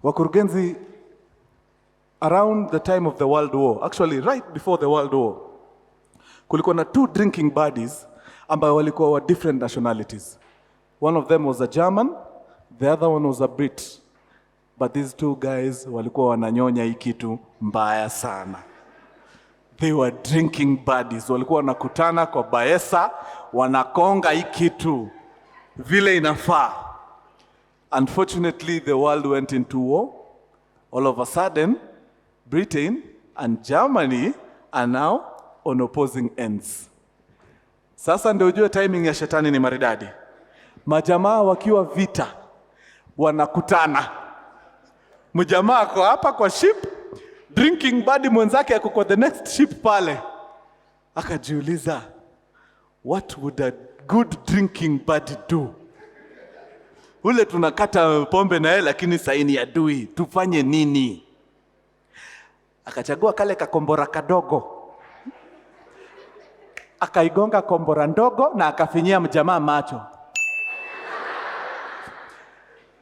Wakurugenzi, around the time of the World War, actually right before the World War, kulikuwa na 2 drinking buddies ambao walikuwa wa different nationalities. One of them was a German, the other one was a Brit. But these 2 guys walikuwa wananyonya hii kitu mbaya sana. They were drinking buddies. Walikuwa wanakutana kwa baesa, wanakonga hii kitu vile inafaa. Unfortunately, the world went into war. All of a sudden, Britain and Germany are now on opposing ends. Sasa ndio ujue timing ya shetani ni maridadi. Majamaa wakiwa vita, wanakutana. Mjamaa ako hapa kwa ship, drinking buddy mwenzake ako kwa the next ship pale. Akajiuliza, what would a good drinking buddy do? Ule tunakata pombe na yeye lakini saini ya adui, tufanye nini? Akachagua kale kakombora kadogo. Akaigonga kombora ndogo na akafinyia mjamaa macho.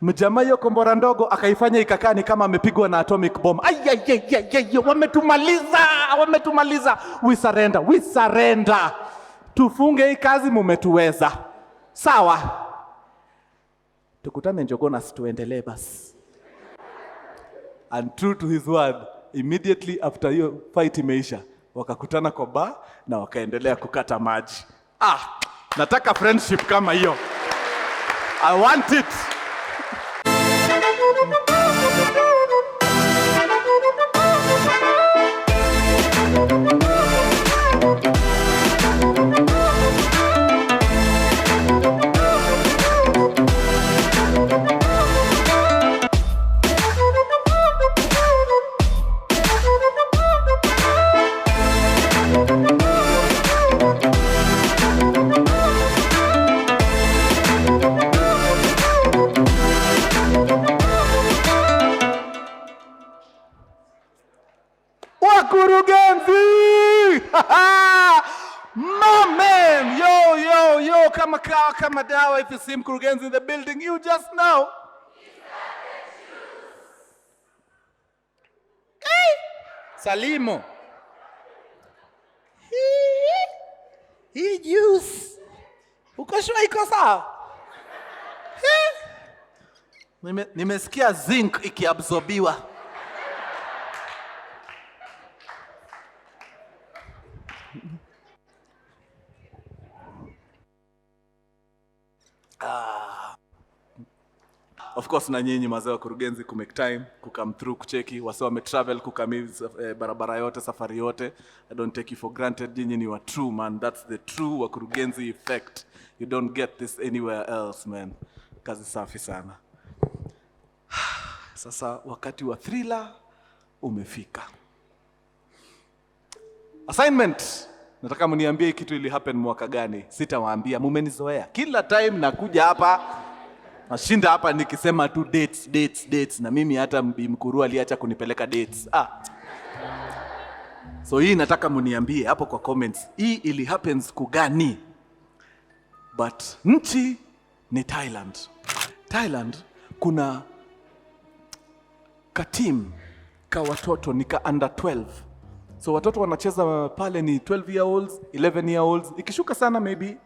Mjamaa hiyo kombora ndogo akaifanya ikakaa ni kama amepigwa na atomic bomb. Wametumaliza. We surrender. Tufunge hii kazi, mumetuweza. Sawa. Tukutane Njogona situendelee basi. And true to his word, immediately after hiyo fight imeisha, wakakutana kwa bar na wakaendelea kukata maji. Nataka friendship kama hiyo. I want it. Mkurugenzi! Man, yo, kama dawa. If you see Mkurugenzi in the building, you just know. Hey! Salimo. Hii juice. Ukashwa iko sawa? Nimesikia zinc ikiabsorbiwa. Of course na nyinyi mazao Wakurugenzi ku make time ku come through kucheki wase wame travel kukamiza barabara yote safari yote. I don't take you for granted. Nyinyi ni wa true man. That's the true Wakurugenzi effect. You don't get this anywhere else, man. Kazi safi sana. Sasa wakati wa thriller umefika. Assignment. Nataka mniambie kitu ili happen mwaka gani. Sitawaambia, mumenizoea. Kila time nakuja hapa, nashinda hapa nikisema tu dates. Na mimi hata Mkuru aliacha kunipeleka dates. So hii nataka mniambie hapo kwa comments. Hii ili happen siku gani? But nchi ni Thailand. Thailand kuna team ka watoto ni ka under 12. So watoto wanacheza pale ni 12 year olds, 11 year olds. Ikishuka sana maybe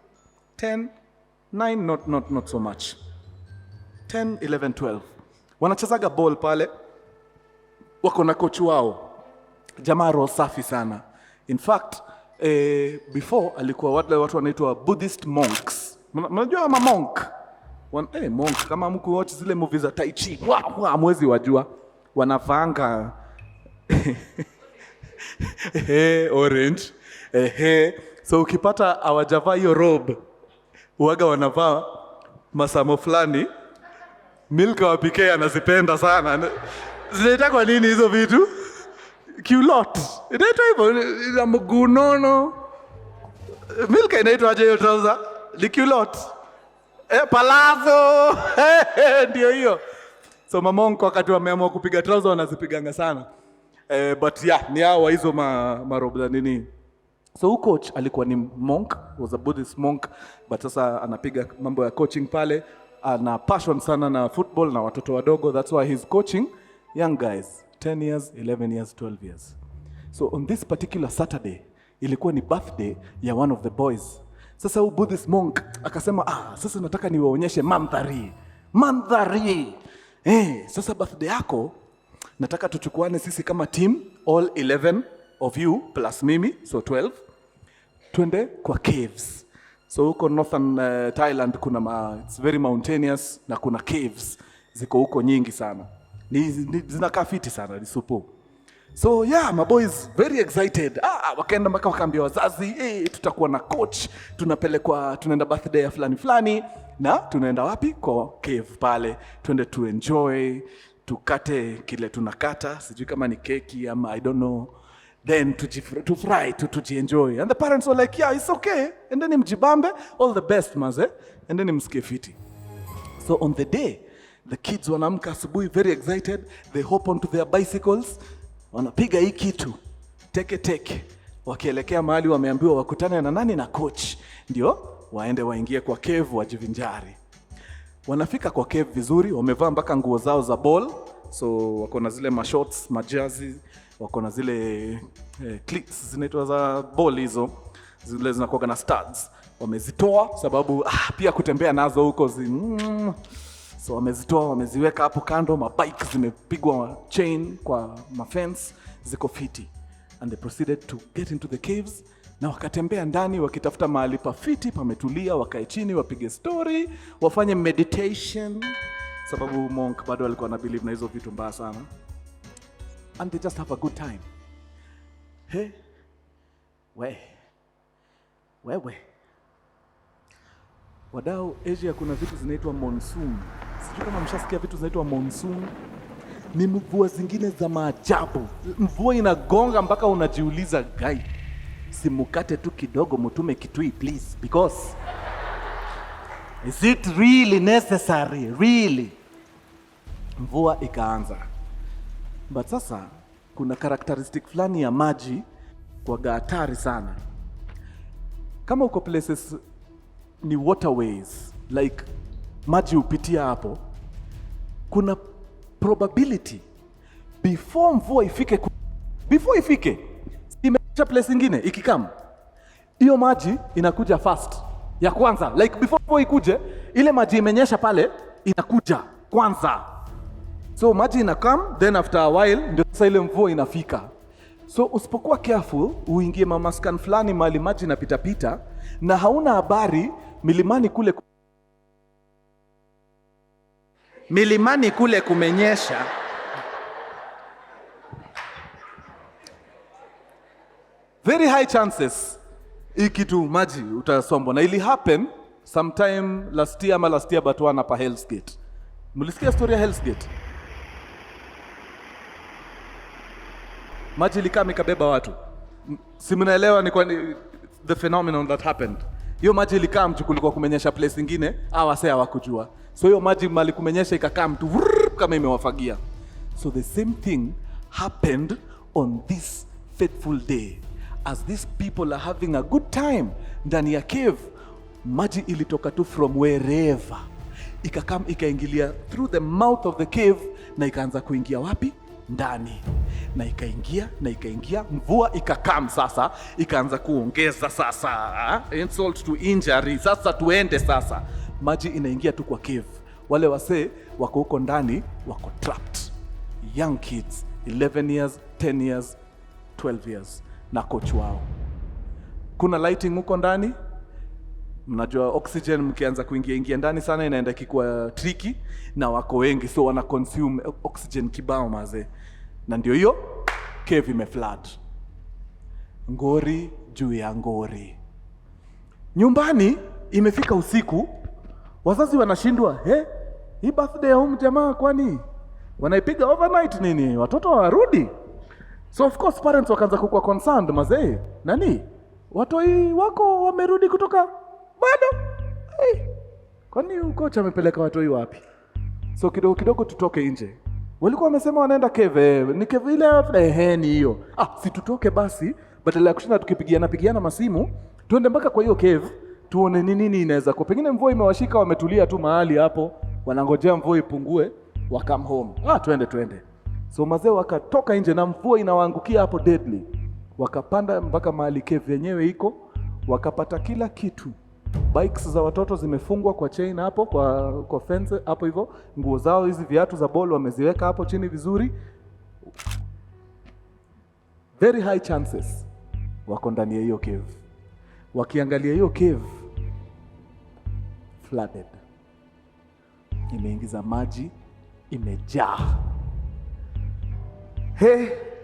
10, 9, not so much. 10, 11, 12. Wanachezaga ball pale. Wako na coach wao. Jamaa roho safi sana. In fact, before alikuwa watu wanaitwa Buddhist monks. Mnajua ama monk? Monk kama mku watch zile movies za Tai Chi. Mwezi wajua. Wanafanga orange. So ukipata hawajavaa hiyo robe, uaga wanavaa masamo fulani. Milka wapike anazipenda sana. Zinaitwa kwa nini hizo vitu? Culot. Inaitwa hivyo, ina mgunono. Milka inaitwa aje hiyo trouser? Ni culot. Palazzo. Ndio hiyo. So mamonko wakati wameamua kupiga trouser wanazipiganga sana. But yeah, ni hao hizo marobe nini. So who coach alikuwa ni monk, was a Buddhist monk, but sasa anapiga mambo ya coaching pale, ana passion sana na football na watoto wadogo. That's why he's coaching young guys, 10 years, 11 years, 12 years. So on this particular Saturday, ilikuwa ni birthday ya one of the boys. Sasa huyu Buddhist monk akasema, sasa nataka niwaonyeshe mandhari. Sasa birthday yako, nataka tuchukuane sisi kama team, all 11 of you plus mimi, so 12. Twende kwa caves. So huko northern Thailand kuna it's very mountainous na kuna caves. Ziko huko nyingi sana. Zinakaa fiti sana, ni supo. So yeah, my boys very excited. Wakaenda mpaka wakaambia wazazi, tutakuwa na coach, tunaenda birthday ya fulani na tunaenda wapi? Kwa cave pale. Twende to enjoy, tukate kile tunakata, sijui kama ni keki ama I don't know. Then to fry, to enjoy. And the parents were like, yeah, it's okay. And then mjibambe, all the best maze. And then msikie fiti. So on the day, the kids wanaamka asubuhi very excited. They hop onto their bicycles. Wanapiga hii kitu. Teke. Wakielekea mahali wameambiwa wakutane na nani? Na coach. Ndio, waende waingie kwa cave wajivinjari. Wanafika kwa cave vizuri, wamevaa mpaka nguo zao za ball. So wako na zile mashorts, majazi, wako na zile cleats zinaitwa za ball hizo. Zile zinakuwa na studs. Wamezitoa sababu pia kutembea nazo huko so wamezitoa, wameziweka hapo kando, mabike zimepigwa chain kwa mafence, ziko fiti. And they proceeded to get into the caves, na wakatembea ndani wakitafuta mahali pa fiti, pametulia, wakae chini, wapige story, wafanye meditation, sababu monk bado alikuwa na believe na hizo vitu mbaya sana. And they just have a good time. Wewe. Wadau, Asia kuna vitu zinaitwa monsoon. Sijui kama mshasikia vitu zinaitwa monsoon. Ni mvua zingine za maajabu. Mvua inagonga mpaka unajiuliza, guy, simukate tu kidogo mutume kitui please, because is it really necessary? Really? Mvua ikaanza. But sasa kuna characteristic fulani ya maji kwa hatari sana. Kama uko places ni waterways, like maji upitia hapo, kuna probability before mvua ifike, imeacha place ingine ikikam, hiyo maji inakuja fast ya kwanza, like before mvua ikuje, ile maji imenyesha pale inakuja kwanza. So maji inakam, then after a while ndio sasa ile mvua inafika. So usipokuwa careful, uingie mamaskan fulani mahali maji inapita na hauna habari, milimani kule kumenyesha. Very high chances ikitu maji utasombwa. Na ili happen sometime last year but one hapa Hell's Gate. Mlisikia story ya Hell's Gate? Maji ilikaa ikabeba watu. Si mnaelewa ni kwa the phenomenon that happened. Hiyo maji ilikaa mtu kulikuwa kumenyesha place nyingine, wase hawakujua. So hiyo maji mali kumenyesha ikakaa mtu kama imewafagia. So the same thing happened on this fateful day. As these people are having a good time ndani ya cave, maji ilitoka tu from wherever. Ikakam ikaingilia through the mouth of the cave na ikaanza kuingia wapi? Ndani. Na ikaingia, mvua ikakam sasa, ikaanza kuongeza sasa, insult to injury, sasa tuende sasa. Maji inaingia tu kwa cave. Wale wase wako huko ndani, wako trapped. Young kids, 11 years, 10 years, 12 years, na coach wao. Kuna lighting huko ndani. Mnajua oxygen mkianza kuingia ndani sana inaenda kikuwa tricky, na wako wengi so wana consume oxygen kibao maze. Na ndio hiyo cave imeflood. Ngori juu ya ngori. Nyumbani imefika usiku, wazazi wanashindwa, hii birthday ya huyu jamaa kwani wanaipiga overnight nini? Watoto warudi. So of course parents wakaanza kuwa concerned mazee. Nani? Watoi wako wamerudi kutoka bado? Kwani coach amepeleka watoi wapi? So kidogo tutoke nje. Walikuwa wamesema wanaenda cave. Ni cave ile ni hiyo. Si tutoke basi, badala ya kushinda tukipigiana masimu, tuende mpaka kwa hiyo cave, tuone nini inaweza kwa. Pengine mvua imewashika, wametulia tu mahali hapo, wanangojea mvua ipungue, wa come home. Twende. So mazee wakatoka nje na mvua inawaangukia hapo deadly. Wakapanda mpaka mahali cave yenyewe iko, wakapata kila kitu. Bikes za watoto zimefungwa kwa chain hapo kwa fence hapo hivyo. Nguo zao hizi, viatu za ball wameziweka hapo chini vizuri. Very high chances wako ndani ya hiyo cave. Wakiangalia hiyo cave flooded. Imeingiza maji, imejaa.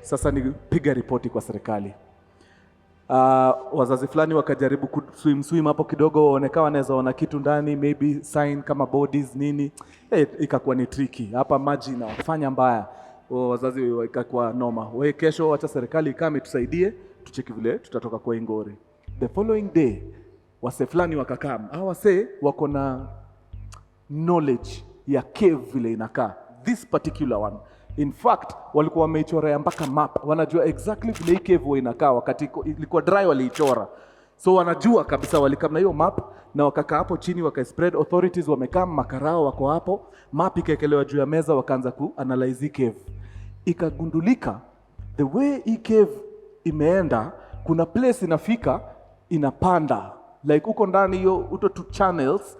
Sasa nipiga ripoti kwa serikali. Wazazi fulani wakajaribu swim hapo kidogo, waonekana wanaweza ona kitu ndani, maybe sign kama bodies nini. Ikakuwa ni tricky. Hapa maji inafanya mbaya. Wazazi ikakuwa noma. Kesho acha serikali ikame tusaidie, tucheki vile tutatoka kwa ingori. The following day wase fulani wakakam. Hao wase wako na knowledge ya cave vile inakaa. This particular one. In fact, walikuwa wameichora mpaka map. Wanajua exactly vile hii cave inakaa wakati ilikuwa dry waliichora. So wanajua kabisa, walikam na hiyo map na wakakaa hapo chini spread, authorities wamekaa, makarao wako hapo, map ikaekelewa juu ya meza, wakaanza kuanalyze cave. Ikagundulika the way hii cave imeenda, kuna place inafika inapanda. Like uko ndani hiyo uto two channels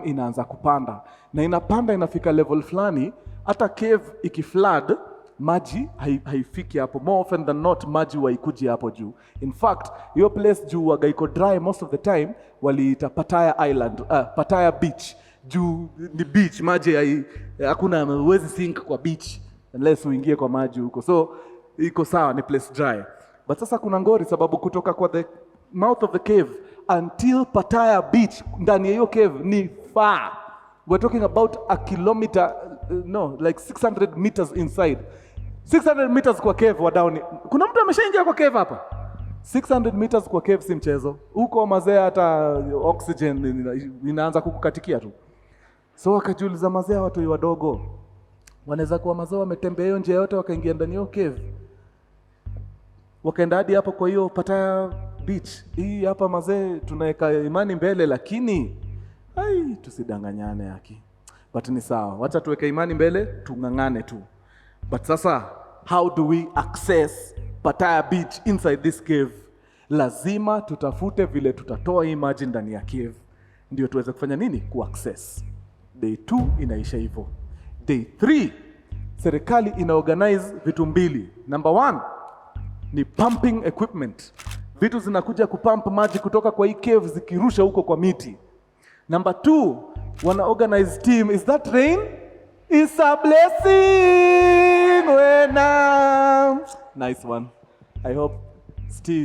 inaanza kupanda. Na inapanda inafika level fulani, hata cave ikiflood maji haifiki hapo. More often than not maji waikuji hapo juu. In fact, hiyo place juu waga iko dry most of the time, waliita Pattaya Island, Pattaya Beach. Juu ni beach, maji hakuna, huwezi sink kwa beach unless uingie kwa maji huko. So iko sawa, ni place dry. But sasa kuna ngori, sababu kutoka kwa the mouth of the cave until Pattaya Beach ndani ya hiyo cave ni far. We're talking about a kilometer, like 600 meters inside. 600 meters kwa cave wa down. Kuna mtu ameshaingia kwa cave hapa? 600 meters kwa cave si mchezo. Huko mazee hata oxygen inaanza kukukatikia tu. So wakajiuliza mazee, watu wadogo wanaweza kuwa mazee wametembea hiyo njia yote wakaingia ndani ya cave. Wakaenda hadi hapo kwa hiyo Pattaya Beach. Hii hapa mazee tunaweka imani mbele, lakini tusidanganyane haki. But ni sawa, wacha tuweke imani mbele, tungangane tu. But sasa, how do we access Pattaya Beach inside this cave? Lazima tutafute vile tutatoa hii maji ndani ya cave, ndio tuweze kufanya nini? Ku-access. Day 2 inaisha hivyo. Day 3, serikali inaorganize vitu mbili. Number 1 ni pumping equipment. Vitu zinakuja kupump maji kutoka kwa hii cave zikirusha huko kwa miti. Number 2, wana organize team. Is that rain? It's a blessing when nice one. I hope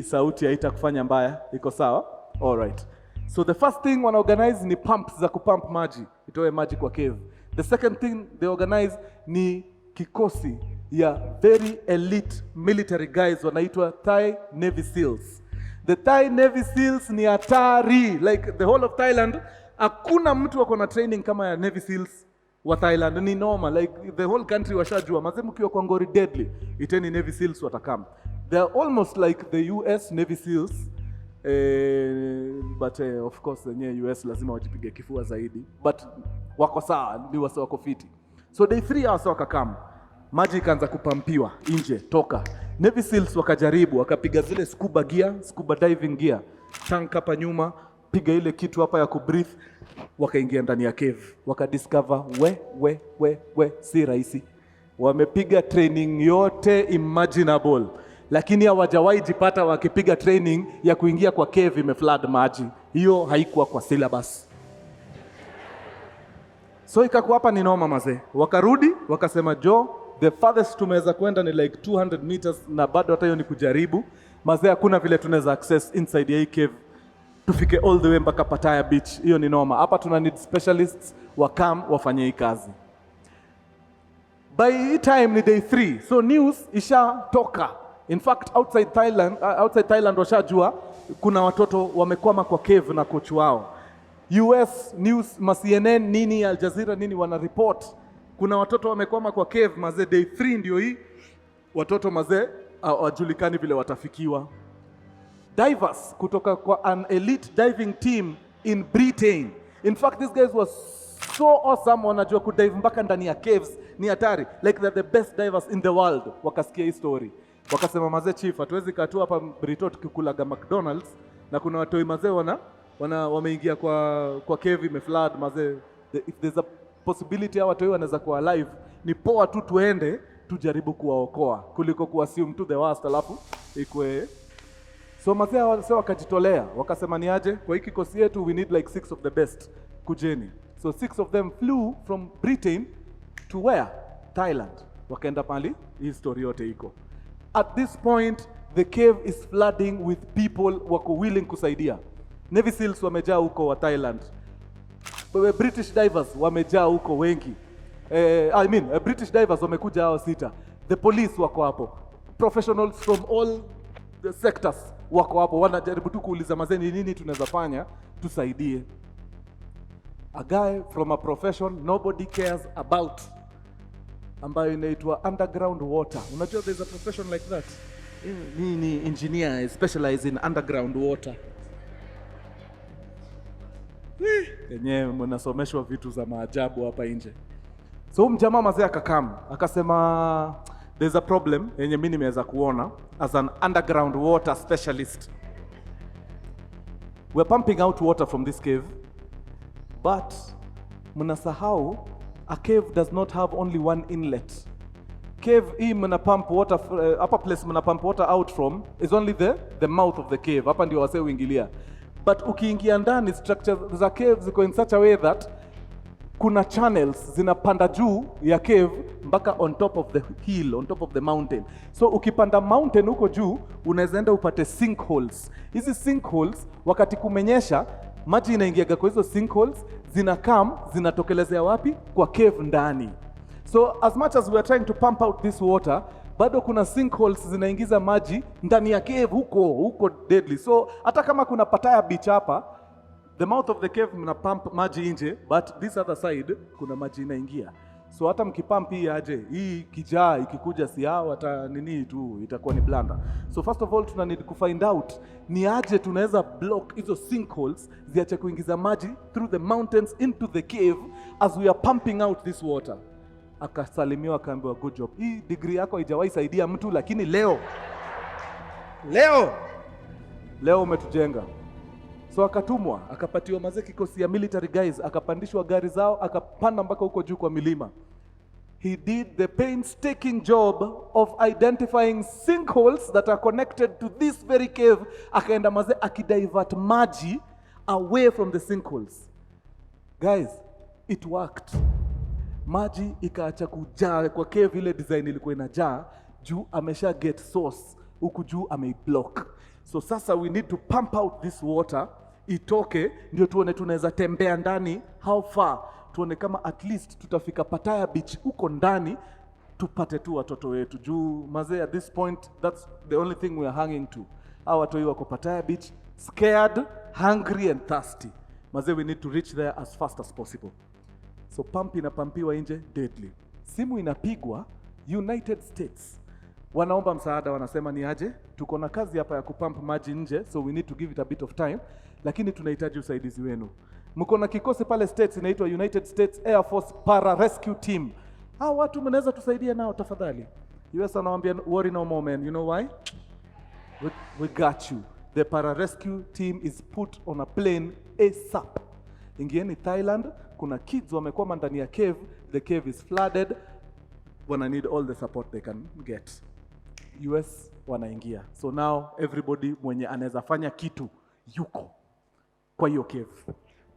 sauti haita kufanya mbaya. Iko sawa? All right. So the first thing wana organize ni pumps za kupump maji, itoe maji kwa cave. The second thing they organize ni kikosi ya very elite military guys wanaitwa Thai Navy SEALs. The Thai Navy SEALs ni hatari. Like the whole of Thailand, hakuna mtu wako na training kama ya Navy SEALs wa Thailand. Ni normal, like the whole country washajua mazemu kiwa kwa ngori deadly, iteni Navy SEALs watakam. They are almost like the US Navy SEALs, but of course US lazima wajipige kifua zaidi, but wako sawa, ni wasa wako fiti. So day 3 hours wakakam, maji ikaanza kupampiwa nje toka. Navy SEALs wakajaribu, wakapiga zile scuba diving gear, tank hapa nyuma, piga ile kitu hapa ya kubreathe, wakaingia ndani ya cave, wakadiscover si rahisi. Wamepiga training yote imaginable, lakini hawajawahi jipata wakipiga training ya kuingia kwa cave imeflood maji. Hiyo haikuwa kwa syllabus. So ikakuwa hapa ni noma mazee. Wakarudi, wakasema the farthest tumeweza kwenda ni like 200 meters na bado hata hiyo ni kujaribu. Mazee hakuna vile tunaweza access inside ya hii cave tufike all the way mpaka Pattaya Beach. Hiyo ni noma. Hapa tuna need specialists wakam wafanye hii kazi. By time ni day 3. So news isha toka. In fact outside Thailand washajua kuna watoto wamekwama kwa cave na coach wao. US news, CNN nini, Al Jazeera nini wana report kuna watoto wamekwama kwa cave mazee. Day 3 ndio hii. Watoto mazee hawajulikani vile watafikiwa. Divers kutoka kwa an elite diving team in Britain. In fact, these guys were so awesome, wanajua kudive mpaka ndani ya caves, ni hatari. Like they're the best divers in the world. Wakasikia hii story. Wakasema mazee chief, hatuwezi katua hapa Brito tukikulaga McDonald's na kuna watoi mazee wameingia kwa cave imeflood mazee. If there's a possibility hawa watoi wanaweza kuwa alive, ni poa tu tuende tujaribu kuwaokoa kuliko kuassume to the worst alafu ikwe. So mazee wakajitolea, wakasema ni aje kwa hii kikosi yetu we need like 6 of the best, kujeni. So 6 of them flew from Britain to where? Thailand. Wakaenda pali, hii story yote iko. At this point the cave is flooding with people wako willing kusaidia. Navy SEALs wamejaa huko wa Thailand. British divers wamejaa huko wengi. British divers wamekuja hao 6. The police wako hapo. Professionals from all the sectors wako hapo, wanajaribu tu kuuliza mazeni nini tunaweza fanya tusaidie. A guy from a profession nobody cares about, ambayo inaitwa underground water. Unajua there's a profession like that? Ni engineer specialize in underground water. Yenyewe mnasomeshwa vitu za maajabu hapa nje. So mjamaa mazee akasema there's a problem yenye mimi nimeweza kuona as an underground water specialist. We're pumping out water from this cave, but mnasahau a cave does not have only one inlet. Cave hii mna pump water, upper place mna pump water out from is only the mouth of the cave. Hapa ndio wasee uingilia. But ukiingia ndani, structures za cave ziko in such a way that kuna channels zinapanda juu ya cave mpaka on top of the hill, on top of the mountain. So ukipanda mountain huko juu unaweza enda upate sinkholes. Hizi sinkholes wakati kumenyesha maji inaingiaga kwa hizo sinkholes, zinatokelezea wapi? Kwa cave ndani. So as much as we are trying to pump out this water, bado kuna sinkholes zinaingiza maji ndani ya cave huko deadly. So hata kama kuna Pattaya beach hapa, the mouth of the cave mna pump maji nje, but this other side kuna maji inaingia. So hata mkipump hii aje, hii kijaa ikikuja si hao hata nini tu itakuwa ni blunder. So first of all tuna need to find out ni aje tunaweza block hizo sinkholes ziache kuingiza maji through the mountains into the cave as we are pumping out this water. Akasalimiwa akaambiwa good job. Hii degree yako haijawahi saidia mtu, lakini leo umetujenga. So akatumwa, akapatiwa mazee kikosi ya military guys, akapandishwa gari zao, akapanda mpaka huko juu kwa milima. He did the painstaking job of identifying sinkholes that are connected to this very cave. Akaenda mazee akidivert maji away from the sinkholes. Guys, it worked. Maji ikaacha kujaa kwa cave, ile design ilikuwa inajaa juu amesha get source, huku juu ameiblock. So sasa we need to pump out this water itoke, ndio tuone tunaweza tembea ndani how far, tuone kama at least tutafika Pattaya beach huko ndani tupate tu watoto wetu. Juu mazee at this point that's the only thing we are hanging to. Hao watu wako Pattaya beach scared, hungry and thirsty. Mazee we need to reach there as fast as possible. So pump inapampiwa nje deadly. Simu inapigwa United States. Wanaomba msaada, wanasema ni aje, tuko na kazi hapa ya kupump maji nje, so we need to give it a bit of time, lakini tunahitaji usaidizi wenu. Mko na kikosi pale States inaitwa United States Air Force Para Rescue Team. Hao watu mnaweza tusaidia nao tafadhali? US anawaambia worry no more man, you know why? We got you. The Para Rescue Team is put on a plane ASAP. Ingieni Thailand, kuna kids wamekwama ndani ya cave, the cave is flooded, wana need all the support they can get. US wanaingia. So now everybody mwenye anaweza fanya kitu yuko kwa hiyo cave.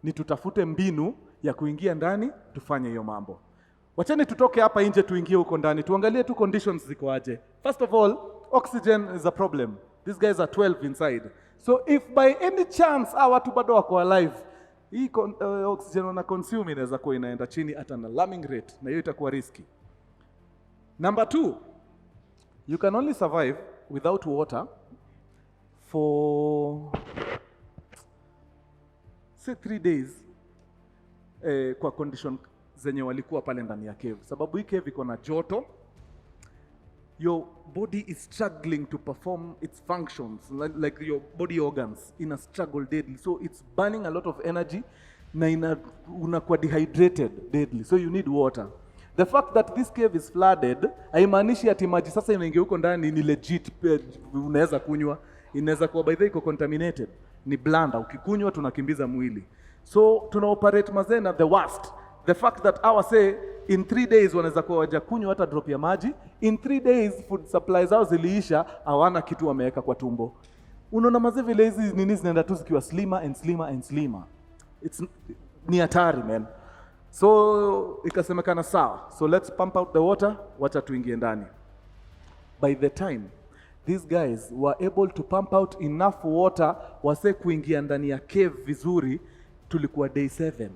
Ni tutafute mbinu ya kuingia ndani tufanye hiyo mambo. Wacheni tutoke hapa nje tuingie huko ndani, tuangalie tu conditions ziko aje. First of all, oxygen is a problem. These guys are 12 inside. So if by any chance hawa watu bado wako alive, hii oxygen wana consume inaweza kuwa inaenda chini at an alarming rate, na hiyo itakuwa risky. Number 2, you can only survive without water for say 3 days kwa condition zenye walikuwa pale ndani ya cave. Sababu hii cave iko na joto, your body is struggling to perform its functions, like your body organs in a struggle deadly, so it's burning a lot of energy na unakuwa dehydrated deadly, so you need water. The fact that this cave is flooded haimaanishi ati maji sasa inaingia huko ndani ni legit unaweza kunywa. Inaweza kuwa by the way iko contaminated, ni blanda, ukikunywa tunakimbiza mwili. So tuna operate mazena the worst. The fact that our say in 3 days wanaweza kuwa waja kunywa hata drop ya maji, in 3 days food supplies zao ziliisha, hawana kitu wameweka kwa tumbo. Unaona mazee vile hizi nini zinaenda tu zikiwa slimmer and slimmer and slimmer. Ni hatari man. So ikasemekana sawa, so let's pump out the water, wacha tuingie ndani. By the time these guys were able to pump out enough water wase kuingia ndani ya cave vizuri, tulikuwa day 7.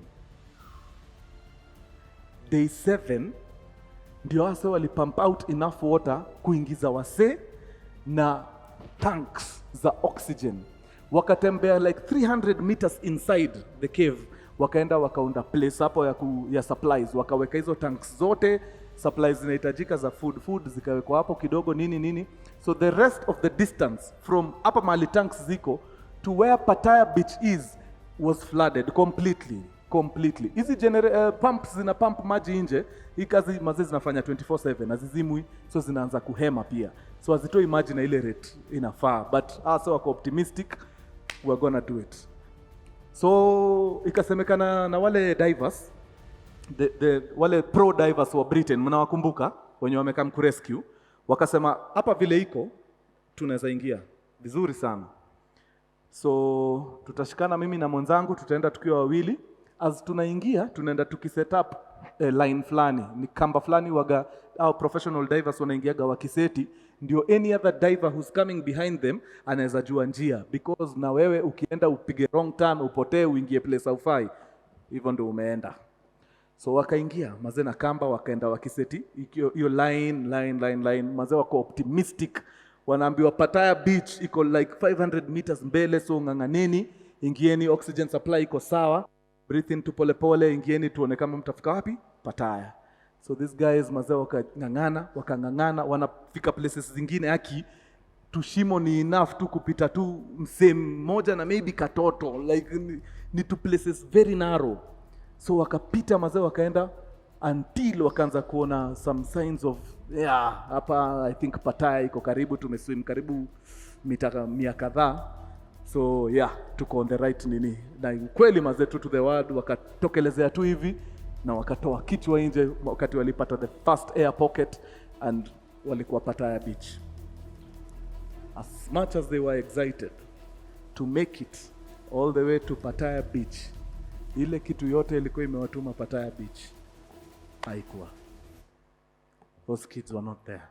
Day 7 ndio wase wali pump out enough water kuingiza wase na tanks za oxygen. Wakatembea like 300 meters inside the cave, wakaenda wakaunda place hapo ya supplies, wakaweka hizo tanks zote, supplies zinahitajika za food zikawekwa hapo kidogo nini. So the rest of the distance from hapa mahali tanks ziko to where Pattaya beach is was flooded completely. Hizi pumps zina pump maji nje, hii kazi mazee zinafanya 24/7 azizimwi, so zinaanza kuhema pia, so hazitoi maji na ile rate inafaa, but so wako optimistic we're gonna do it. So ikasemekana na wale divers, wale pro divers wa Britain, mnawakumbuka wenye wamekam kurescue, wakasema hapa vile iko tunaweza ingia vizuri sana. So tutashikana mimi na mwenzangu, tutaenda tukiwa wawili. As tunaingia tunaenda tukiset up line flani, ni kamba flani waga au professional divers wanaingiaga wakiseti, ndio any other diver who's coming behind them anaweza jua njia, because na wewe ukienda upige wrong turn upotee uingie place haufai, hivyo ndio umeenda. So wakaingia mazee na kamba, wakaenda wakiseti hiyo line mazee wako optimistic, wanaambiwa Pattaya beach iko like 500 meters mbele, so ng'ang'aneni, ingieni, oxygen supply iko sawa, breathe in tu pole, ingieni tuone kama mtafika wapi Pattaya. So these guys mazee wakang'ang'ana, wanafika places zingine haki tushimo ni enough tu kupita tu msem moja na maybe katoto, like ni tu places very narrow. So wakapita mazee, wakaenda until wakaanza kuona some signs of hapa I think Pattaya iko karibu, tumeswim karibu mita 100 kadhaa. So tuko on the right nini. Na kweli mazee to the world wakatokelezea tu hivi na wakatoa kichwa nje wakati walipata the first air pocket and walikuwa Pattaya beach. As much as they were excited to make it all the way to Pattaya beach, ile kitu yote ilikuwa imewatuma Pattaya beach haikuwa. Those kids were not there.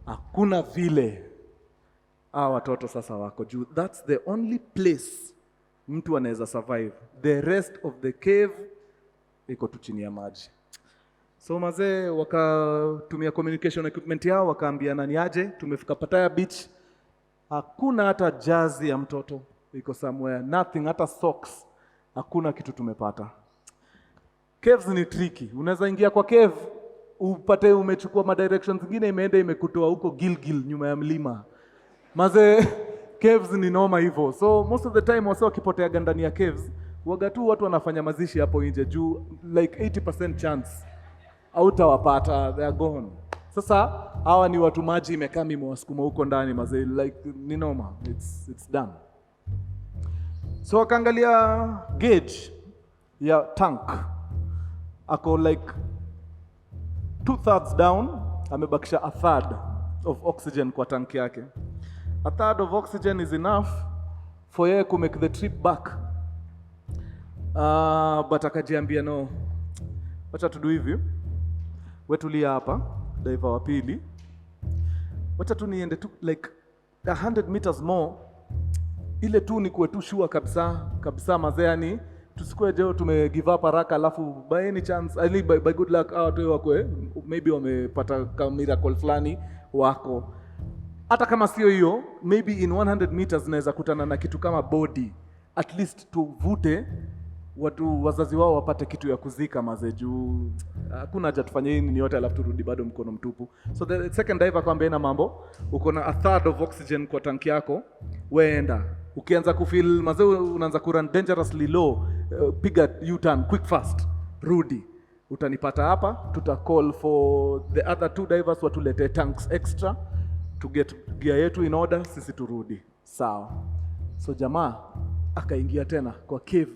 Hakuna vile watoto sasa wako juu. That's the only place mtu anaweza survive. The rest of the cave iko tu chini ya maji. So mazee wakatumia communication equipment yao, wakaambiana ni aje, tumefika Pattaya beach, hakuna hata jazi ya mtoto iko somewhere, nothing, hata socks hakuna kitu tumepata. Caves ni tricky, unaweza ingia kwa cave upate umechukua madirections zingine, imeenda imekutoa huko Gilgil nyuma ya mlima. Mazee caves ni noma hivyo. So most of the time wase wakipotea ndani ya caves, waga tu watu wanafanya mazishi hapo nje juu like 80% chance hautawapata, they are gone. Sasa hawa ni watu maji imekaa imewasukuma huko ndani mazee, like ni noma, it's done. So wakaangalia gauge ya tank, ako like 2/3 down, amebakisha 1/3 of oxygen kwa tank yake. 1/3 of oxygen is enough for yeye to make the trip back. But akajiambia no, wacha tu do hivi, wetulia hapa diver wa pili, wacha tu niende tu like 100 meters more, ile tu ni kuwe tu sure kabisa mazee, yani tusikue je tume-give up haraka alafu by any chance by good luck watu wakwe maybe wamepata kama miracle flani wako. Hata kama sio hiyo, maybe in 100 meters naweza kutana na kitu kama body, at least tuvute watu wazazi wao wapate kitu ya kuzika mazee, juu hakuna haja tufanye hii ni yote alafu turudi bado mkono mtupu. So the second diver akamwambia ina mambo, uko na 1/3 of oxygen kwa tanki yako, weenda. Ukianza kufeel mazee unaanza kurun dangerously low, piga U-turn quick fast, rudi. Utanipata hapa, tuta call for the other 2 divers watulete tanks extra to get gear yetu in order, sisi turudi. Sawa. So jamaa akaingia tena kwa cave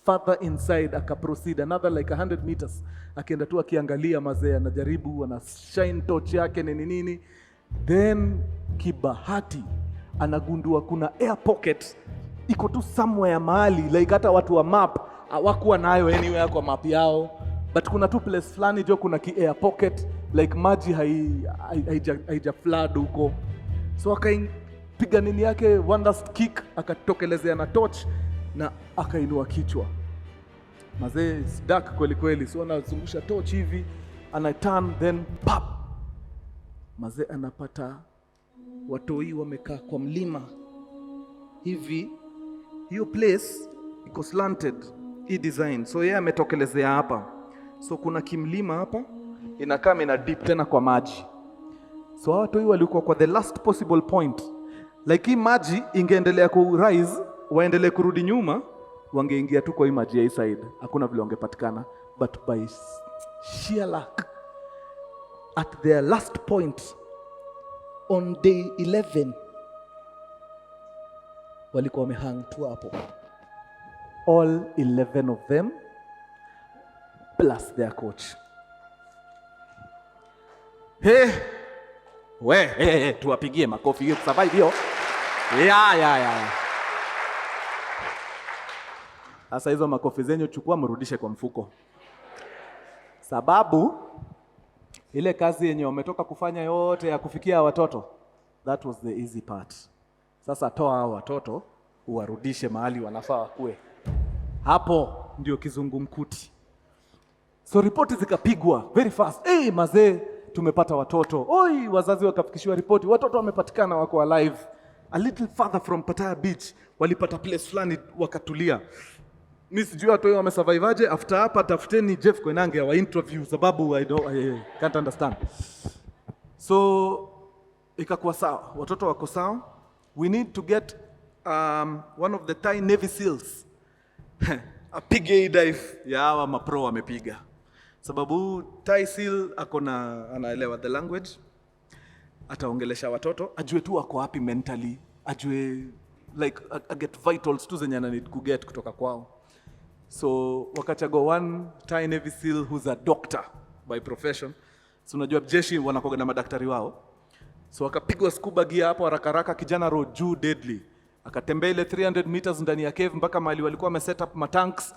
further inside, akaproceed another like 100 meters, akienda tu akiangalia mazee, anajaribu, ana shine torch yake nini, then kibahati anagundua kuna air pocket iko tu somewhere mahali, like hata watu wa map hawakuwa nayo anywhere kwa map yao, but kuna tu place fulani jo kuna ki air pocket, like maji haija flood huko. So akapiga nini yake one last kick, akatokelezea na torch na akainua kichwa. Mazee dark kweli kweli, so anazungusha torch hivi, ana turn, then pop, mazee anapata watoi wamekaa kwa mlima hivi. Hiyo place iko slanted hii design, so yeye ametokelezea hapa, so kuna kimlima hapa inakaa ina deep tena kwa maji. So watoi walikuwa kwa the last possible point, like hii maji ingeendelea ku rise, waendelee kurudi nyuma, wangeingia tu kwa hii maji ya hii side, hakuna vile wangepatikana. But by sheer luck, at their last point on day 11 walikuwa wamehang tu hapo, all 11 of them plus their coach. Tuwapigie makofi hiyo survive hiyo. Yeah. Sasa hizo makofi zenyu chukua mrudishe kwa mfuko, sababu ile kazi yenye wametoka kufanya yote ya kufikia watoto, that was the easy part. Sasa toa hao watoto uwarudishe mahali wanafaa wakue, hapo ndio kizungumkuti. So ripoti zikapigwa very fast. Mazee tumepata watoto. Oi, wazazi wakafikishiwa ripoti, watoto wamepatikana, wako alive. A little further from Pattaya Beach walipata place fulani wakatulia. Mimi sijui watu wao wamesurvive aje. After hapa tafuteni Jeff Koinange wa interview, sababu I can't understand. So ikakuwa sawa, watoto wako sawa. We need to get one of the Thai Navy SEALs apige dive ya hawa mapro wamepiga, sababu Thai SEAL anaelewa the language, ataongelesha watoto, ajue tu wako happy mentally, ajue like get vitals tu zenye need to get kutoka kwao. So wakachagua one Thai Navy SEAL who's a doctor by profession. So unajua jeshi wanakuwa na madaktari wao. So wakapigwa scuba gear hapo haraka kijana roho juu deadly. Akatembea ile 300 meters ndani ya cave mpaka mahali walikuwa wame set up matanks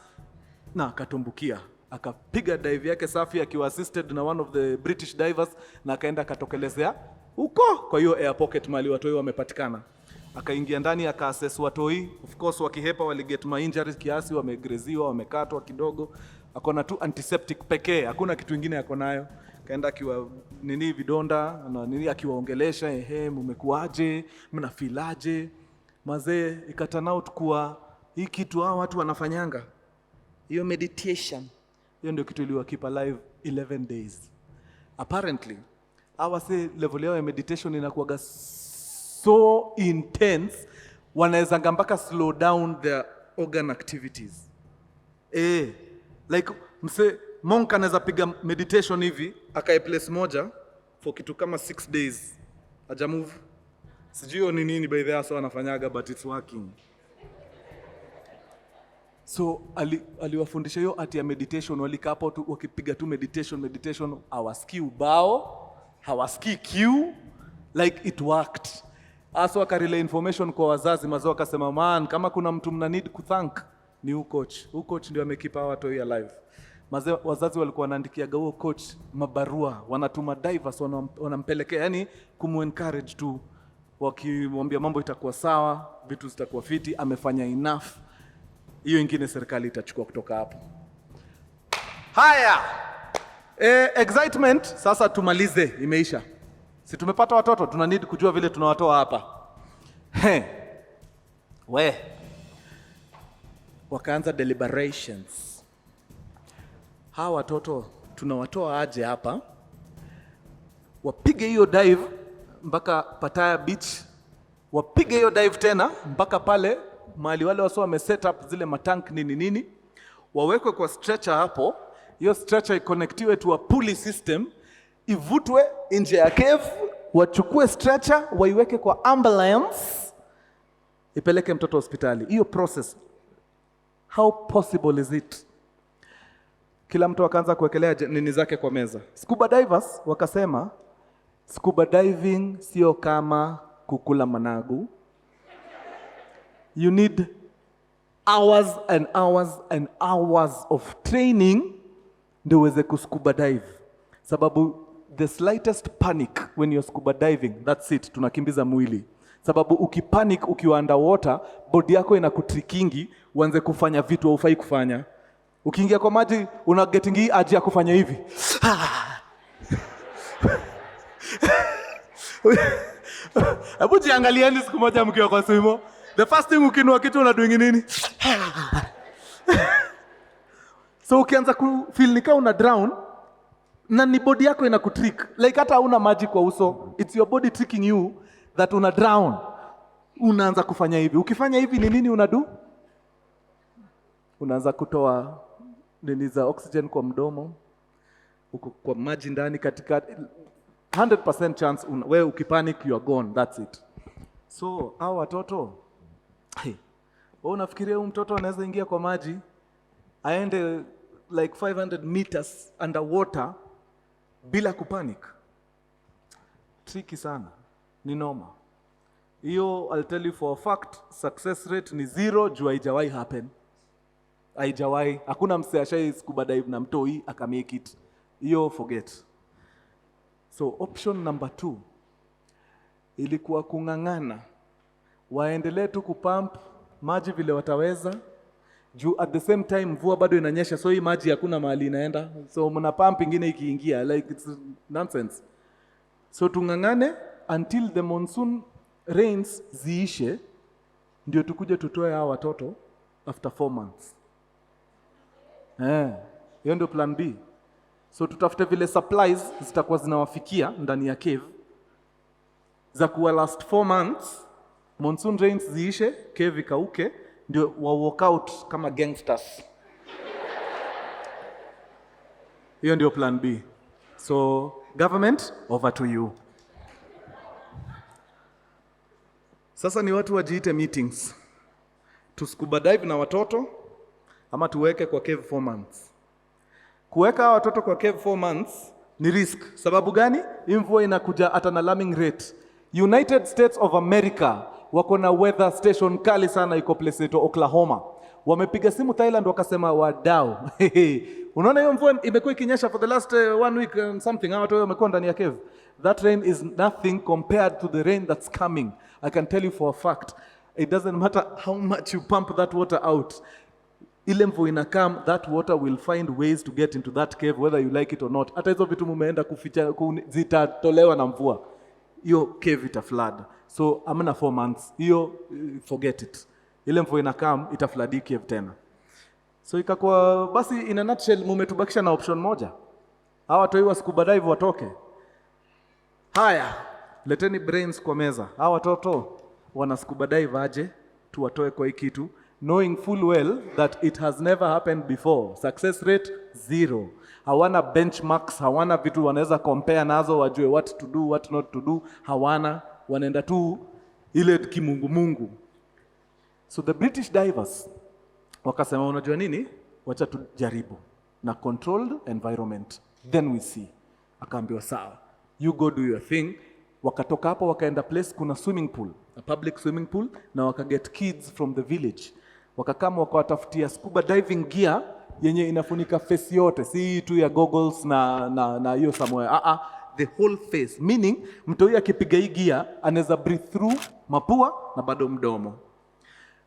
na akatumbukia. Akapiga dive yake safi akiwa assisted na one of the British divers, na akaenda akatokelezea huko kwa hiyo air pocket mahali watoi wamepatikana. Akaingia ndani akaassess watoi, of course wakihepa waliget my injuries kiasi, wamegreziwa, wamekatwa kidogo. Akona tu antiseptic pekee, hakuna kitu kingine yako nayo. Kaenda akiwa vidonda na akiwaongelesha, mmekuaje, mnafilaje. Mazee ikaturn out kuwa hii kitu hao watu wanafanyanga, hiyo meditation, hiyo ndio kitu iliwakeep alive 11 days. Apparently hawa level yao ya meditation inakuwaga so intense, wanaweza mpaka slow down their organ activities. Like monk anaweza piga meditation hivi akae place moja for kitu kama 6 days aja move. Sijui ni nini by the way wanafanyaga, but it's working. So aliwafundisha hiyo ati ya meditation, walikaa hapo tu wakipiga tu meditation, hawasikii ubao, hawasikii cue, like it worked. Aso akarelay information kwa wazazi, mazao akasema man, kama kuna mtu mna need ku thank ni huyo coach. Huyo coach ndio amekipa watu hii alive. Wazazi walikuwa wanaandikiaga huyo coach mabarua, wanatuma divers wanampelekea, yani kumu-encourage tu, wakimwambia mambo itakuwa sawa, vitu zitakuwa fiti, amefanya enough. Hiyo ingine serikali itachukua kutoka hapo. Haya. Excitement sasa tumalize, imeisha. Si tumepata watoto, tuna need kujua vile tunawatoa hapa. wakaanza deliberations. Hawa watoto tunawatoa aje hapa? Wapige hiyo dive mpaka Pattaya Beach, wapige hiyo dive tena mpaka pale mahali wale wasio wame set up zile matank nini, wawekwe kwa stretcher hapo. Hiyo stretcher iconnectiwe to a pulley system, ivutwe nje ya cave, wachukue stretcher waiweke kwa ambulance, ipeleke mtoto hospitali. Hiyo process, how possible is it? Kila mtu akaanza kuwekelea nini zake kwa meza. Scuba divers wakasema scuba diving sio kama kukula managu. You need hours and hours and hours of training ndio uweze kuscuba dive. Sababu the slightest panic when you're scuba diving, that's it, tunakimbiza mwili. Sababu ukipanic ukiwa underwater, body yako inakutrikingi uanze kufanya vitu haufai kufanya. Ukiingia kwa maji una getting aji ya kufanya hivi. Hebu jiangalieni siku moja mkiwa kwa swimo. The first thing ukinua kitu una doing nini? So ukianza kufeel nika una drown, na ni body yako inakutrick. Like hata una maji kwa uso, it's your body tricking you that una drown. Unaanza kufanya hivi. Ukifanya hivi ni nini unadu? Unaanza kutoa nini za oxygen kwa mdomo. Uko kwa maji ndani katika 100% chance wewe ukipanic you are gone, that's it. So hao watoto, wewe unafikiria huyu mtoto anaweza ingia kwa maji aende like 500 meters underwater bila kupanic? Tricky sana, ni noma. Hiyo I'll tell you for a fact, success rate ni 0 juu haijawahi happen. Haijawahi, hakuna msee ashai scuba dive na mtoi akamake it. Hiyo forget. So option number 2 ilikuwa kung'ang'ana, waendelee tu kupump maji vile wataweza, juu at the same time mvua bado inanyesha, so hii maji hakuna mahali inaenda, so mna pump ingine ikiingia, like it's nonsense. So tung'ang'ane until the monsoon rains ziishe, ndio tukuje tutoe hao watoto after 4 months. Hiyo ndio plan B. So tutafute vile supplies zitakuwa zinawafikia ndani ya cave za kuwa last 4 months, monsoon rains ziishe, cave ikauke, ndio wa walk out kama gangsters. Hiyo ndio plan B. So government, over to you. Sasa ni watu wajiite meetings. Tu scuba dive na watoto ama tuweke kwa cave 4 months. Kuweka watoto kwa cave 4 months ni risk. Sababu gani? Mvua inakuja at an alarming rate. United States of America wako na weather station kali sana, iko place to Oklahoma. Wamepiga simu Thailand wakasema wadau. Unaona hiyo mvua imekuwa ikinyesha for the last 1 week and something. Hao watu wamekuwa ndani ya cave. That rain is nothing compared to the rain that's coming. I can tell you for a fact. It doesn't matter how much you pump that water out. Ile mvua inakam, that water will find ways to get into that cave whether you like it or not. Hata hizo vitu mumeenda kuficha zitatolewa na mvua. Hiyo cave ita flood. So amna 4 months. Hiyo forget it. Ile mvua inakam ita flood cave tena. So ikakuwa basi in a nutshell mumetubakisha na option moja. Hawa watu wa scuba dive watoke. Haya, leteni brains kwa meza. Hawa watoto wana scuba dive aje tuwatoe kwa hii kitu, knowing full well that it has never happened before. Success rate 0. Hawana benchmarks, hawana vitu wanaweza compare nazo wajue what to do, what not to do. Hawana, wanaenda tu ile kimungu. So the British divers wakasema unajua nini? Wacha tujaribu na controlled environment, then we see. Akaambiwa sawa, you go do your thing. Wakatoka hapo wakaenda place kuna swimming pool, a public swimming pool, na wakaget kids from the village. Wakakama wakawatafutia scuba diving gear yenye inafunika face yote, si tu ya goggles na hiyo somewhere. The whole face, meaning mtu huyu akipiga hii gear anaweza breathe through mapua na bado mdomo.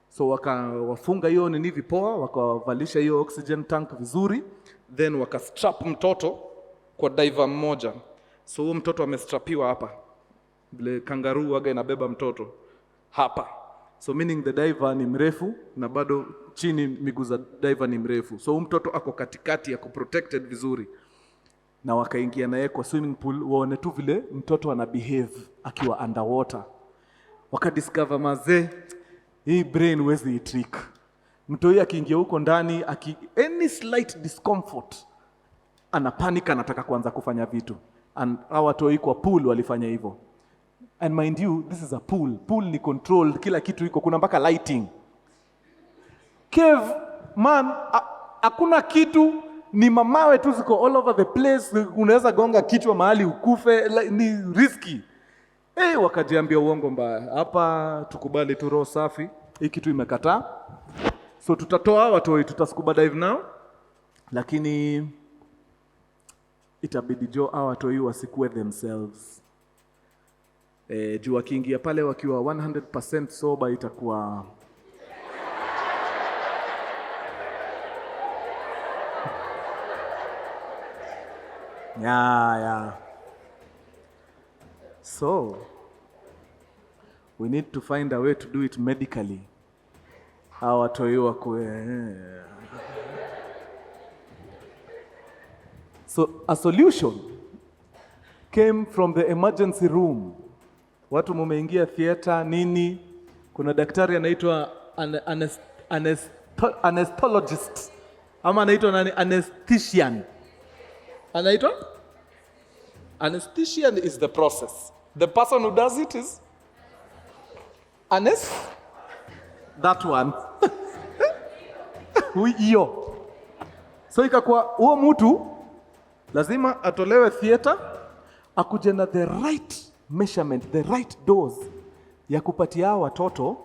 So wakawafunga hiyo nini vipoa, wakawavalisha hiyo oxygen tank vizuri, then wakastrap mtoto kwa diver mmoja. So huyo mtoto amestrapiwa hapa. Vile kangaroo waga inabeba mtoto hapa. So meaning the diver ni mrefu na bado chini miguu za diver ni mrefu. So mtoto ako katikati ya protected vizuri. Na wakaingia naye kwa swimming pool waone tu vile mtoto ana behave akiwa underwater. Wakadiscover mazee hii brain huwezi trick. Mtoi akiingia huko ndani any slight discomfort ana panic, anataka kuanza kufanya vitu. And hawa toi kwa pool walifanya hivyo. And mind you, this is a pool. Pool ni controlled, kila kitu iko, kuna mpaka lighting. Cave, man, hakuna kitu, ni mamawe tu ziko all over the place, unaweza gonga kichwa mahali ukufe, ni risky. Wakajiambia uongo mbaya. Hapa tukubali tu roho safi, hii kitu imekataa. So tutatoa watoi, tutascuba dive now. Lakini itabidi hawa watoi wasikue themselves. Juu wakiingia pale wakiwa 100% sober itakuwa yeah. So we need to find a way to do it medically. Hawa watoi wakue. So a solution came from the emergency room. Watu mumeingia theater nini, kuna daktari anaitwa anesthetologist ama anaitwa nani, anesthetician. Anaitwa anesthetician is the process. The person who does it is that one. Hiyo. So ikakuwa huo mtu lazima atolewe theater, akuje na the right measurement, the right dose ya kupatia watoto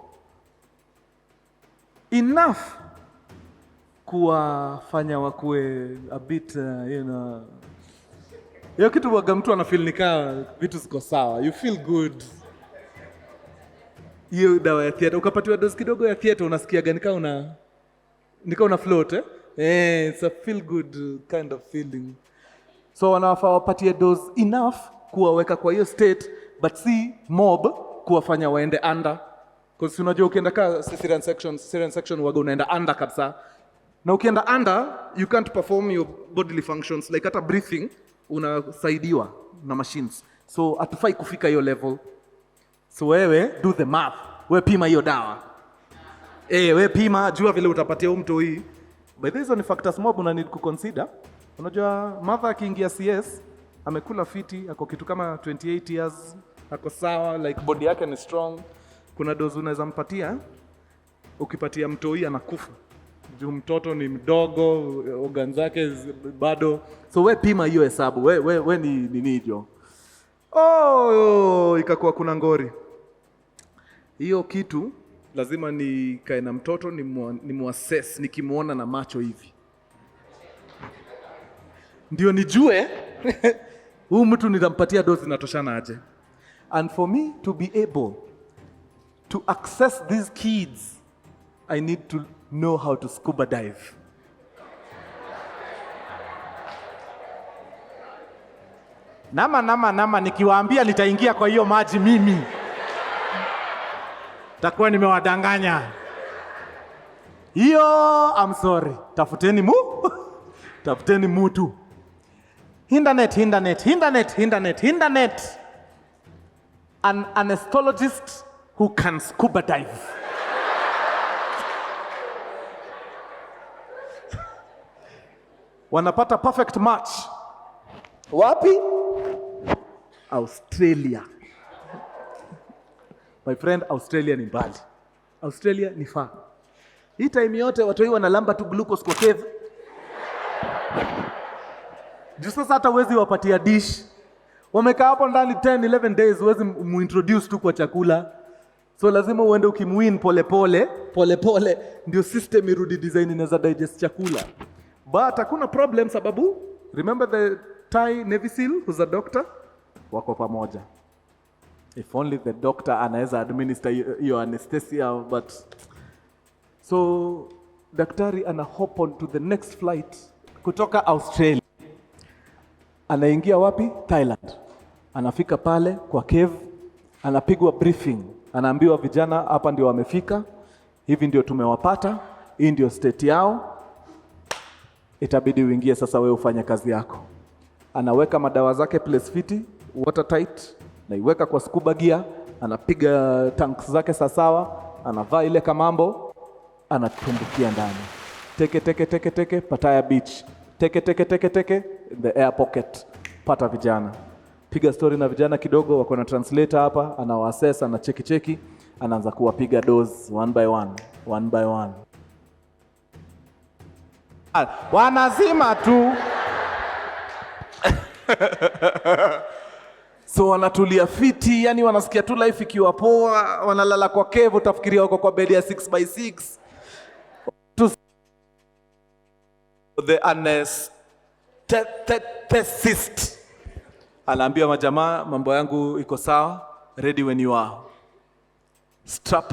enough kuwafanya wakue a bit hiyo kitu waga mtu anafeel nikaa vitu ziko sawa, you feel good. Hiyo dawa ya theater ukapatiwa dose kidogo ya theater, unasikia gani nika una float it's a feel good kind of feeling. So wanafaa wapatie dose enough kuwaweka kwa hiyo state, but si mob kuwafanya waende under. Because unajua ukienda ka cesarean section waga unaenda under kabisa. Na ukienda under, you can't perform your bodily functions, like hata breathing unasaidiwa na machines. So hatufai kufika hiyo level. So wewe do the math. Wewe pima hiyo dawa. Wewe pima, jua vile utapatia mtu hii. By the way, ni factors mob una need kuconsider. Unajua mother akiingia CS amekula fiti, ako kitu kama 28 years, ako sawa, like body yake ni strong. Kuna dozi unaweza mpatia, ukipatia mtoi anakufa. Juu mtoto ni mdogo, organ zake bado. So we pima hiyo hesabu, we ni hiyo. Ikakuwa kuna ngori. Hiyo kitu lazima nikae na mtoto ni muassess nikimuona na macho hivi. Ndio nijue huyu mtu nitampatia dozi inatoshana aje. And for me to be able to access these kids, I need to know how to scuba dive. Nama nikiwaambia nitaingia kwa hiyo maji mimi takuwa nimewadanganya. Hiyo I'm sorry. Tafuteni mtu. Hindernet. An anesthetologist who can scuba dive. Wanapata perfect match. Wapi? Australia. My friend, Australia ni mbali. Australia ni far. Hii time yote watu hii wanalamba tu glucose kwa cave. Juu sasa hata uwezi wapatia dish. Wamekaa hapo ndani 10-11 days, uwezi muintroduce tu kwa chakula. So lazima uende ukimuin pole pole ndio system irudi design inaweza digest chakula. But hakuna problem sababu remember the Thai Navy SEAL who's a doctor, wako pamoja. If only the doctor anaweza administer your anesthesia, but so daktari ana hop on to the next flight kutoka Australia. Anaingia wapi? Thailand. Anafika pale kwa cave, anapigwa briefing. Anaambiwa vijana hapa ndio wamefika, hivi ndio tumewapata, hii ndio state yao, itabidi uingie sasa wewe ufanye kazi yako. Anaweka madawa zake place fiti, watertight, naiweka kwa scuba gear, anapiga tanks zake sawa, anavaa ile kamambo, anatumbukia ndani. Teke, Pattaya Beach. Teke, the air pocket. Pata vijana. Piga story na vijana kidogo, wako na translator hapa, anawassess, anacheki, anaanza kuwapiga dose one by one. Wanazima tu. So wanatulia fiti, yani wanasikia tu life ikiwa poa, wanalala kwa cave, utafikiria wako kwa bed ya 6x6. The anesthetist anaambia majamaa, mambo yangu iko sawa, ready when you are. Strap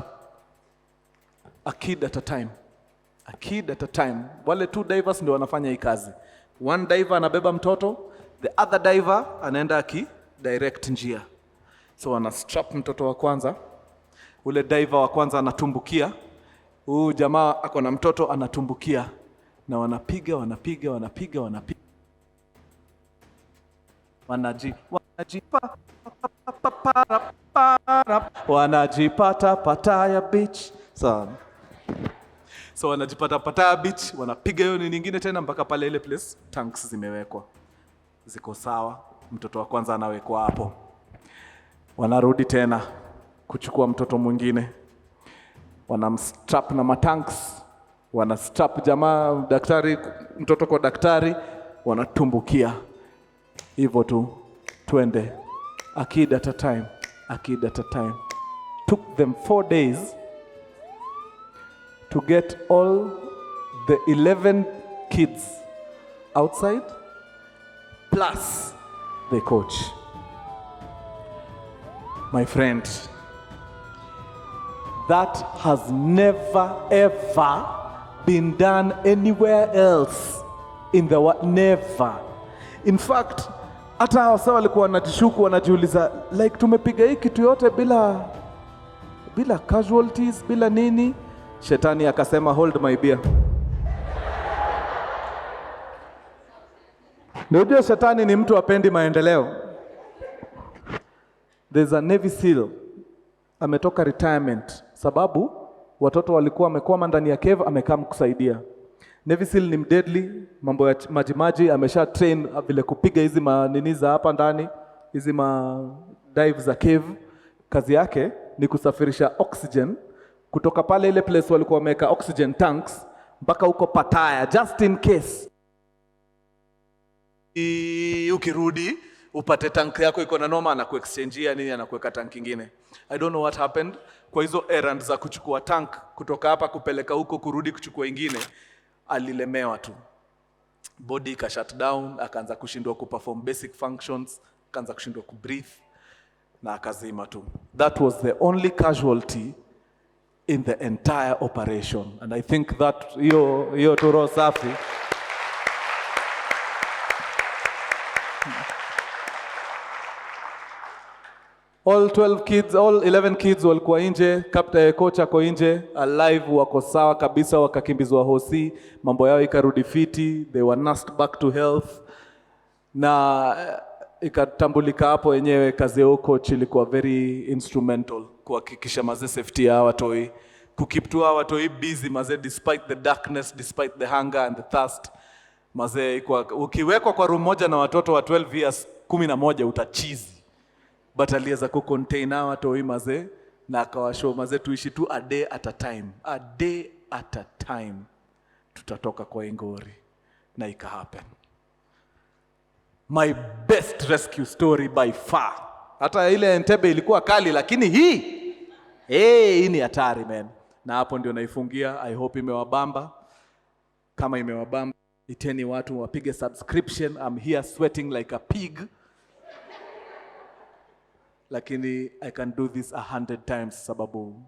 a kid at a time. Wale 2 divers ndio wanafanya hii kazi. One diver anabeba mtoto, the other diver anaenda direct njia. So wana strap mtoto wa kwanza, ule diver wa kwanza anatumbukia, huyu jamaa ako na mtoto anatumbukia, na wanapiga, wanajipata Pattaya Beach. So wanajipata Pattaya Beach, wanapiga hiyo ni nyingine tena mpaka pale ile place tanks zimewekwa, ziko sawa, mtoto wa kwanza anawekwa hapo. Wanarudi tena kuchukua mtoto mwingine, wanamstrap na matanks, wanastrap jamaa, daktari, mtoto kwa daktari, wanatumbukia hivyo tu, twende. A kid at a time. Took them 4 days to get all the 11 kids outside plus the coach. My friend, that has never ever been done anywhere else in the world. Never. In fact, hata wasa walikuwa wanatishuku, wanajiuliza like tumepiga hii kitu yote bila casualties, bila nini. Shetani akasema hold my beer. Ndio shetani ni mtu apendi maendeleo. There's a Navy SEAL ametoka retirement sababu watoto walikuwa wamekwama ndani ya cave, amekaa kusaidia. Navy SEAL ni deadly, mambo ya maji, amesha train vile kupiga hizi manini za hapa ndani, hizi dive za cave. Kazi yake ni kusafirisha oxygen kutoka pale ile place walikuwa wameka oxygen tanks mpaka huko Pattaya, just in case ukirudi upate tank yako iko na noma, na kuexchange nini, anakuweka tank nyingine. I don't know what happened kwa hizo errand za kuchukua tank kutoka hapa kupeleka huko, kurudi kuchukua ingine. Alilemewa tu, body ka shut down, akaanza kushindwa kuperform basic functions, akaanza kushindwa kubreathe na akazima tu. That was the only casualty in the entire operation, and I think that hiyo turo safi. All 11 kids walikuwa nje, captain coach ako nje, alive, wako sawa kabisa, wakakimbizwa hosi, mambo yao ikarudi fiti, they were nursed back to health. Na ikatambulika hapo wenyewe kazi ya coach ilikuwa very instrumental kuhakikisha maze safety ya watoi, kukeep tu watoi busy maze, despite the darkness, despite the hunger and the thirst. Maze ukiwekwa kwa room moja na watoto wa 12 years 11 utachizi. But aliweza kucontain watoi maze, na akawashow maze tuishi tu a day at a time, tutatoka kwa ingori, na ika happen. My best rescue story by far. Hata ile Entebbe ilikuwa kali, lakini hii ni hatari man. Na hapo ndio naifungia. I hope imewabamba. Kama imewabamba, iteni watu wapige subscription. I'm here sweating like a pig, lakini I can do this 100 times sababu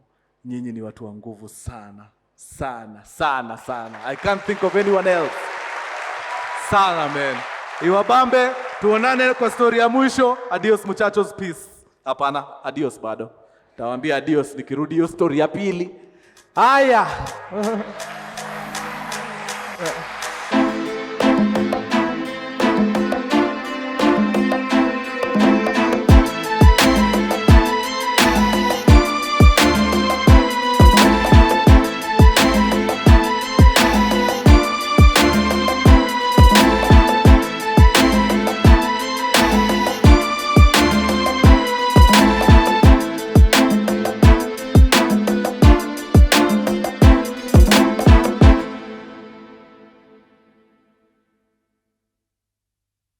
nyinyi ni watu wa nguvu sana. I can't think of anyone else. Sana man. Iwabambe, tuonane kwa story ya mwisho. Adios muchachos, peace. Hapana, adios bado. Tawaambia adios nikirudi hiyo story ya pili. Haya.